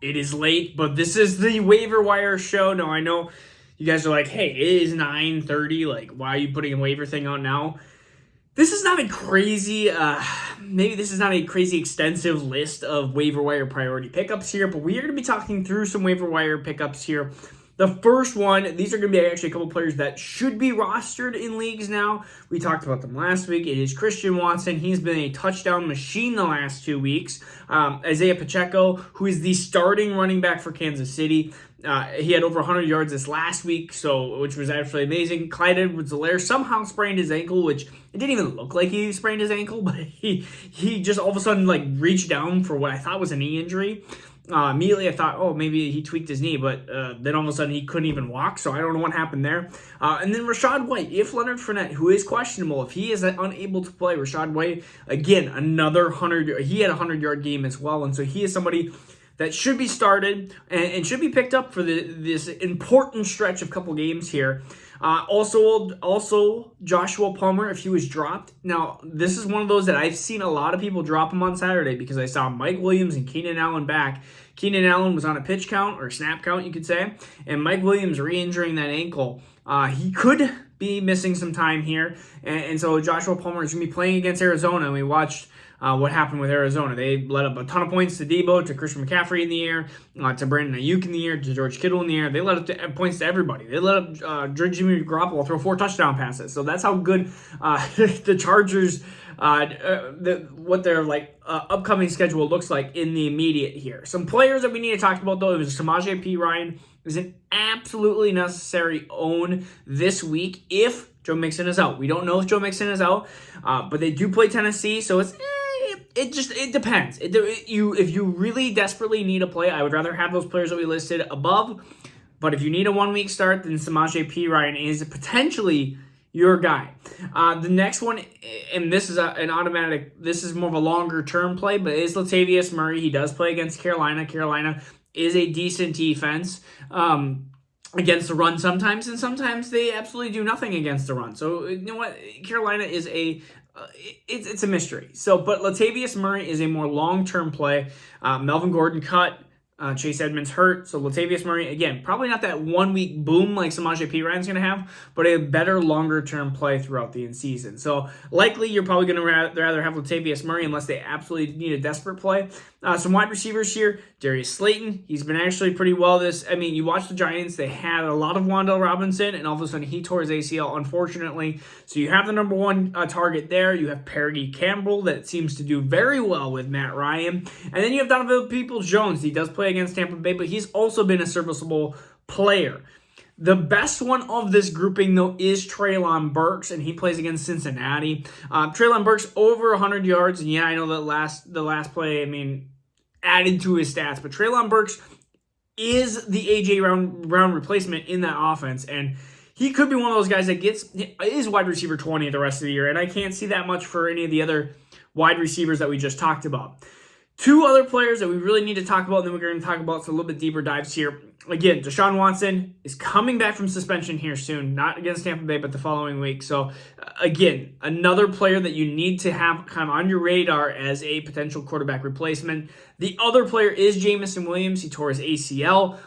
It is late, but this is the waiver wire show. Now, I know you guys are like, hey, it is 9:30. Like, why are you putting a waiver thing out now? This is not a crazy, maybe this is not a crazy extensive list of waiver wire priority pickups here, but we are going to be talking through some waiver wire pickups here. The first one, these are going to be actually a couple players that should be rostered in leagues now. We talked about them last week. It is Christian Watson. He's been a touchdown machine the last 2 weeks. Isaiah Pacheco, who is the starting running back for Kansas City. He had over 100 yards this last week, which was absolutely amazing. Clyde Edwards-Helaire somehow sprained his ankle, which it didn't even look like he sprained his ankle, but he just all of a sudden reached down for what I thought was a knee injury. Immediately I thought, oh, maybe he tweaked his knee, but then all of a sudden he couldn't even walk, so I don't know what happened there. And then Rachaad White, if Leonard Fournette, who is questionable, if he is unable to play, Rachaad White, again, another 100, he had a 100-yard game as well, and so he is somebody that should be started and should be picked up for this important stretch of couple games here. Also, Joshua Palmer, if he was dropped. Now, this is one of those that I've seen a lot of people drop him on Saturday because I saw Mike Williams and Keenan Allen back. Keenan Allen was on a pitch count or snap count, you could say, and Mike Williams re-injuring that ankle. He could be missing some time here, and so Joshua Palmer is going to be playing against Arizona, and we watched what happened with Arizona. They let up a ton of points to Debo, to Christian McCaffrey in the air, to Brandon Ayuk in the air, to George Kittle in the air. They let up points to everybody. They let up Jimmy Garoppolo throw 4 touchdown passes. So that's how good the Chargers, what their upcoming schedule looks like in the immediate here. Some players that we need to talk about, though, is Samaje Perine is an absolutely necessary own this week if Joe Mixon is out. We don't know if Joe Mixon is out, but they do play Tennessee, so it depends. If you really desperately need a play, I would rather have those players that we listed above. But if you need a 1 week start, then Samaje Perine is potentially your guy. The next one, and this is an automatic. This is more of a longer term play, but is Latavius Murray. He does play against Carolina. Carolina is a decent defense against the run sometimes, and sometimes they absolutely do nothing against the run. So you know what, Carolina is it's a mystery. But Latavius Murray is a more long-term play. Melvin Gordon cut. Chase Edmonds hurt. So Latavius Murray, again, probably not that 1 week boom like Samaje Perine's going to have, but a better longer-term play throughout the season. So likely you're probably going to rather have Latavius Murray unless they absolutely need a desperate play. Some wide receivers here. Darius Slayton, he's been actually pretty well you watch the Giants, they had a lot of Wan'Dale Robinson, and all of a sudden he tore his ACL, unfortunately. So you have the number one target there. You have Parody Campbell that seems to do very well with Matt Ryan. And then you have Donovan Peoples-Jones. He does play against Tampa Bay, but he's also been a serviceable player. The best one of this grouping, though, is Treylon Burks, and he plays against Cincinnati. Treylon Burks over 100 yards, and yeah, I know that the last play, added to his stats, but Treylon Burks is the A.J. Brown replacement in that offense, and he could be one of those guys that is wide receiver 20 the rest of the year, and I can't see that much for any of the other wide receivers that we just talked about. 2 other players that we really need to talk about, and then we're going to talk about some a little bit deeper dives here. Again, Deshaun Watson is coming back from suspension here soon, not against Tampa Bay, but the following week. So, again, another player that you need to have kind of on your radar as a potential quarterback replacement. The other player is Jameson Williams. He tore his ACL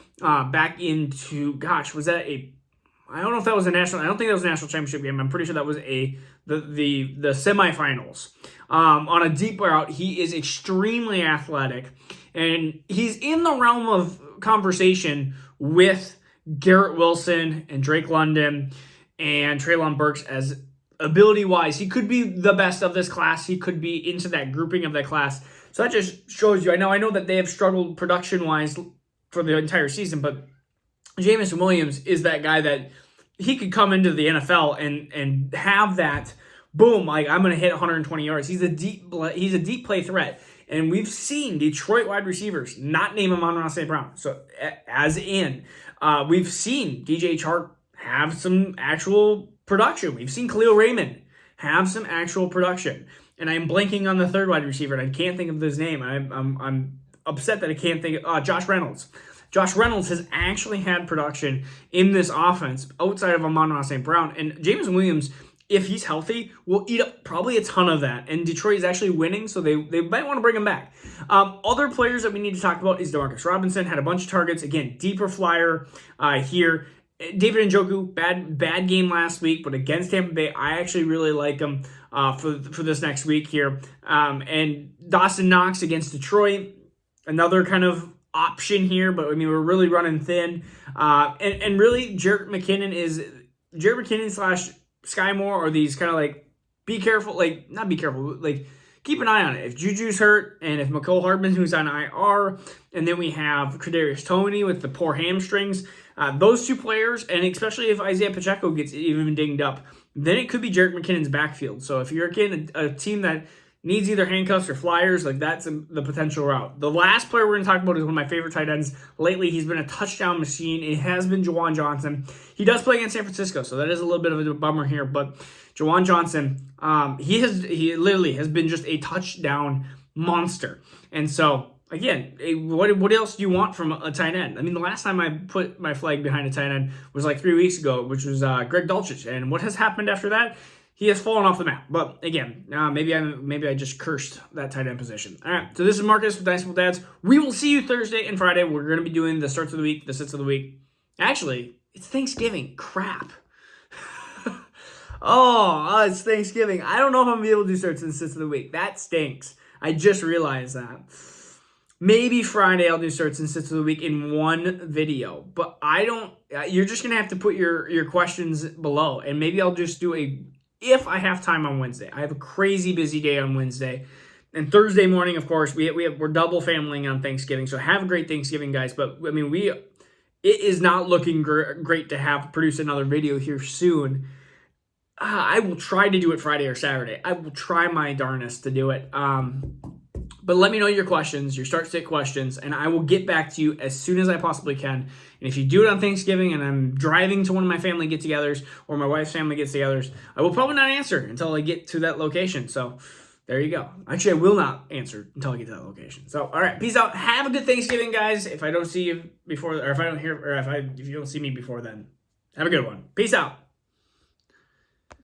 back into, I don't know if that was I don't think that was a national championship game. I'm pretty sure that was the semifinals. On a deep route, he is extremely athletic, and he's in the realm of conversation with Garrett Wilson and Drake London and Treylon Burks as ability-wise. He could be the best of this class. He could be into that grouping of that class. So that just shows you. I know that they have struggled production-wise for the entire season, but Jameson Williams is that guy that he could come into the NFL and have that boom, I'm going to hit 120 yards. He's a deep play threat. And we've seen Detroit wide receivers not name Amon-Ra St. Brown. So, we've seen DJ Chark have some actual production. We've seen Khalil Raymond have some actual production. And I'm blanking on the third wide receiver, and I can't think of his name. I'm upset that I can't think of Josh Reynolds. Josh Reynolds has actually had production in this offense outside of Amon-Ra St. Brown. And Jameson Williams if he's healthy, will eat up probably a ton of that. And Detroit is actually winning, so they might want to bring him back. Other players that we need to talk about is DeMarcus Robinson. Had a bunch of targets. Again, deeper flyer here. David Njoku, bad game last week, but against Tampa Bay, I actually really like him for this next week here. And Dawson Knox against Detroit, another kind of option here, but I mean, we're really running thin. And really, Jerick McKinnon slash Sky Moore are these kind of like, be careful, like, not be careful, like, keep an eye on it. If Juju's hurt, and if McCole Hardman, who's on IR, and then we have Kadarius Toney with the poor hamstrings, those two players, and especially if Isaiah Pacheco gets even dinged up, then it could be Jerick McKinnon's backfield. So if you're a team that needs either handcuffs or flyers, like that's the potential route. The last player we're going to talk about is one of my favorite tight ends. Lately, he's been a touchdown machine. It has been Juwan Johnson. He does play against San Francisco, so that is a little bit of a bummer here. But Juwan Johnson, he literally has been just a touchdown monster. And so, again, what else do you want from a tight end? I mean, the last time I put my flag behind a tight end was like 3 weeks ago, which was Greg Dulcich. And what has happened after that? He has fallen off the map. But again, maybe I just cursed that tight end position. All right, so this is Marcus with Dynasty Dads. We will see you Thursday and Friday. We're going to be doing the starts of the week, the sits of the week. Actually, it's Thanksgiving. Crap. It's Thanksgiving. I don't know if I'm going to be able to do starts and sits of the week. That stinks. I just realized that. Maybe Friday I'll do starts and sits of the week in one video. But I don't... You're just going to have to put your questions below. And maybe I'll just do if I have time on Wednesday. I have a crazy busy day on Wednesday. And Thursday morning, of course, we're double familying on Thanksgiving. So have a great Thanksgiving, guys. But, I mean, it is not looking great to produce another video here soon. I will try to do it Friday or Saturday. I will try my darnest to do it. But let me know your questions, your start-sit questions, and I will get back to you as soon as I possibly can. And if you do it on Thanksgiving and I'm driving to one of my family get-togethers or my wife's family get-togethers, I will probably not answer until I get to that location. So there you go. Actually, I will not answer until I get to that location. So, all right, peace out. Have a good Thanksgiving, guys. If I don't see you before, or if you don't see me before then, have a good one. Peace out.